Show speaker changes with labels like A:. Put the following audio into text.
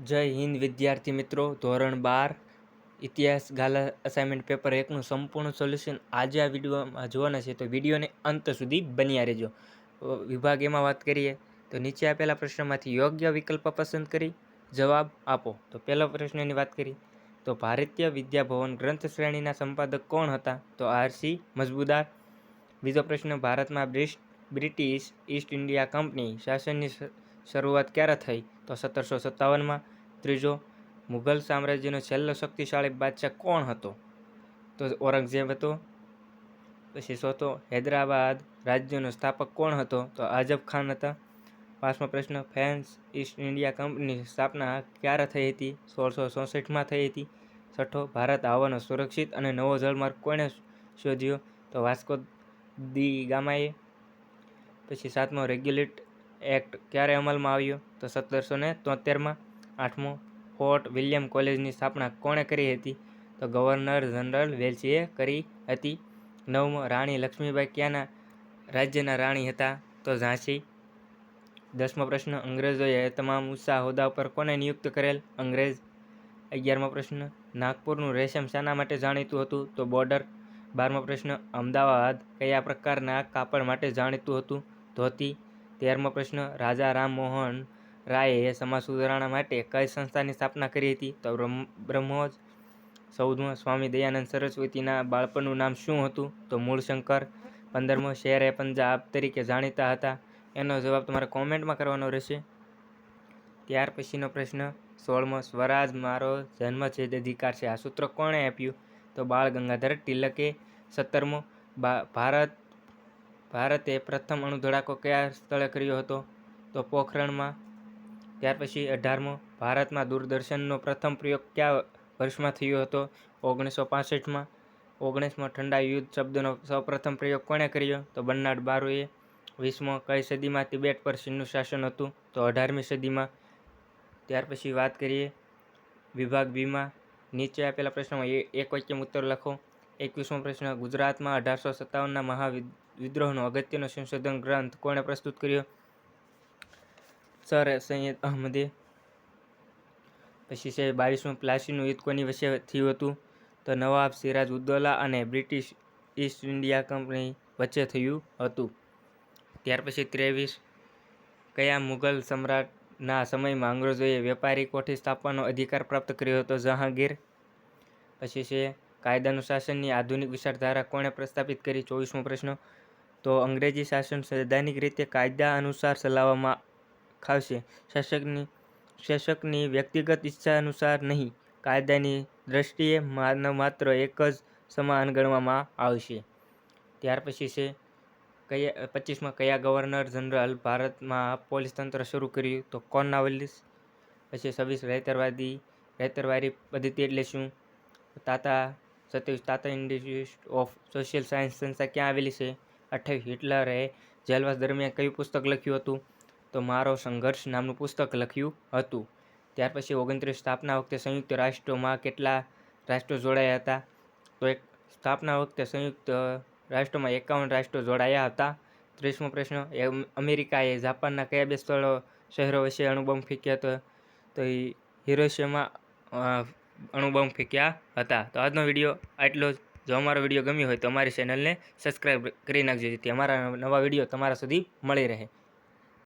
A: જય હિન્દ વિદ્યાર્થી મિત્રો. ધોરણ 12 ઇતિહાસ ગાલા અસાઇનમેન્ટ પેપર 1નું સંપૂર્ણ સોલ્યુશન આજે આ વિડીયોમાં જોવાના છે, તો વિડીયોને અંત સુધી બન્યા રહેજો. વિભાગ એમાં વાત કરીએ તો નીચે આપેલા પ્રશ્નમાંથી યોગ્ય વિકલ્પ પસંદ કરી જવાબ આપો. તો પહેલો પ્રશ્નની વાત કરીએ તો ભારતીય વિદ્યાભવન ગ્રંથ શ્રેણીના સંપાદક કોણ હતા? તો આરસી મજમુદાર. બીજો પ્રશ્ન, ભારતમાં બ્રિટિશ ઈસ્ટ ઇન્ડિયા કંપની શાસનની શરૂઆત ક્યારે થઈ? તો 1757માં. ત્રીજો, મુઘલ સામ્રાજ્યનો છેલ્લો શક્તિશાળી બાદશાહ કોણ હતો? તો ઔરંગઝેબ હતો. પછી ચોથો, હૈદરાબાદ રાજ્યનો સ્થાપક કોણ હતો? તો આઝમ ખાન હતા. પાંચમો પ્રશ્ન, ફ્રેન્ચ ઈસ્ટ ઇન્ડિયા કંપનીની સ્થાપના ક્યારે થઈ હતી? 1664માં થઈ હતી. છઠ્ઠો, ભારત આવવાનો સુરક્ષિત અને નવો જળમાર્ગ કોણે શોધ્યો? તો વાસ્કો દી ગામાએ. પછી સાતમો, રેગ્યુલેટ એક્ટ ક્યારે અમલમાં આવ્યો? તો 1773માં. આઠમો, ફોર્ટ વિલિયમ કોલેજની સ્થાપના કોણે કરી હતી? તો ગવર્નર જનરલ વેલ્સીએ કરી હતી. નવમો, રાણી લક્ષ્મીબાઈ ક્યાંના રાજ્યના રાણી હતા? તો ઝાંસી. 10મો પ્રશ્ન, અંગ્રેજોએ તમામ ઊંચા હોદ્દા પર કોને નિયુક્ત કરેલ? અંગ્રેજ. 11મો પ્રશ્ન, નાગપુરનું રેશમ શાના માટે જાણીતું હતું? તો બોર્ડર. 12મો પ્રશ્ન, અમદાવાદ કયા પ્રકારના કાપડ માટે જાણીતું હતું? ધોતી. 13મો પ્રશ્ન, રાજા રામમોહન રાયે સમાજ સુધારણા માટે કઈ સંસ્થાની સ્થાપના કરી હતી? તો બ્રહ્મોસ. 14મો, સ્વામી દયાનંદ સરસ્વતીના બાળપણનું નામ શું હતું? તો મૂળશંકર. 15મો, શેર-એ પંજાબ તરીકે જાણીતા હતા. એનો જવાબ તમારે કોમેન્ટમાં કરવાનો રહેશે. ત્યાર પછીનો પ્રશ્ન 16મો, સ્વરાજ મારો જન્મસિદ્ધ અધિકાર છે, આ સૂત્ર કોણે આપ્યું? તો બાળ ગંગાધર તિલકે. 17મો, ભારતે પ્રથમ અણુ ધડાકો કયા સ્થળે કર્યો હતો? તો પોખરણમાં. ત્યાર પછી 18મો, ભારતમાં દૂરદર્શનનો પ્રથમ પ્રયોગ કયા વર્ષમાં થયો હતો? 1965માં. 19મો, ઠંડા યુદ્ધ શબ્દનો સૌપ્રથમ પ્રયોગ કોણે કર્યો? તો બર્નાર્ડ બારોએ. 20મો, કઈ સદીમાં તિબેટ પર ચીનનું શાસન હતું? તો 18મી સદીમાં. ત્યાર પછી વાત કરીએ વિભાગ બીમાં. નીચે આપેલા પ્રશ્નોમાં એક વાક્યમાં ઉત્તર લખો. 21મો પ્રશ્ન, ગુજરાતમાં 1857ના મહાવિદ્રોહનો અગત્યનો સંશોધન ગ્રંથ કોણે પ્રસ્તુત કર્યો? સર સૈયદ અહમદે. પછી છે 22મો, પ્લાસીનું યુદ્ધ કોની વચ્ચે થયું હતું? તો નવાબ સિરાજ ઉદ્દૌલા અને બ્રિટિશ ઈસ્ટ ઇન્ડિયા કંપની વચ્ચે થયું હતું. ત્યાર પછી 23, કયા મુઘલ સમ્રાટના સમયમાં અંગ્રેજોએ વેપારી કોઠી સ્થાપવાનો અધિકાર પ્રાપ્ત કર્યો હતો? જહાંગીર. પછી છે કાયદાનું શાસનની આધુનિક વિચારધારા કોણે પ્રસ્થાપિત કરી? 24મો પ્રશ્ન, તો અંગ્રેજી શાસન સૈદ્ધાંતિક રીતે કાયદા અનુસાર ચલાવવામાં આવશે. શાસકની વ્યક્તિગત ઈચ્છા અનુસાર નહીં, કાયદાની દ્રષ્ટિએ માત્ર એક જ સમાન ગણવામાં આવશે. ત્યાર પછી છે 25માં, કયા ગવર્નર જનરલ ભારતમાં પોલીસ તંત્ર શરૂ કર્યું? તો કોર્નવાલિસ. પછી 26, રૈતરવારી પદ્ધતિ એટલે શું? તાતા. 27, તાતા ઇન્સ્ટિટ્યૂટ ઓફ સોશિયલ સાયન્સ સંસ્થા ક્યાં આવેલી છે? 28, હિટલરે જેલવાસ દરમિયાન કયું પુસ્તક લખ્યું હતું? તો મારો સંઘર્ષ નામનું પુસ્તક લખ્યું હતું. ત્યાર પછી 29, સ્થાપના વખતે સંયુક્ત રાષ્ટ્રોમાં કેટલા રાષ્ટ્રો જોડાયા હતા? તો સ્થાપના વખતે સંયુક્ત રાષ્ટ્રોમાં 51 રાષ્ટ્રો જોડાયા હતા. 30મો પ્રશ્ન, અમેરિકાએ જાપાનના કયા બે શહેરો વચ્ચે અણુબોમ્બ ફેંક્યા હતા? તો હિરોશિમા અણુબોમ્બ ફેંક્યા હતા. તો આજનો વિડીયો આટલો જ. જો અમારો વિડીયો ગમ્યો હોય તો અમારી ચેનલને સબસ્ક્રાઈબ કરી નાખજો, જેથી અમારા નવા વિડીયો તમારા સુધી મળી રહે.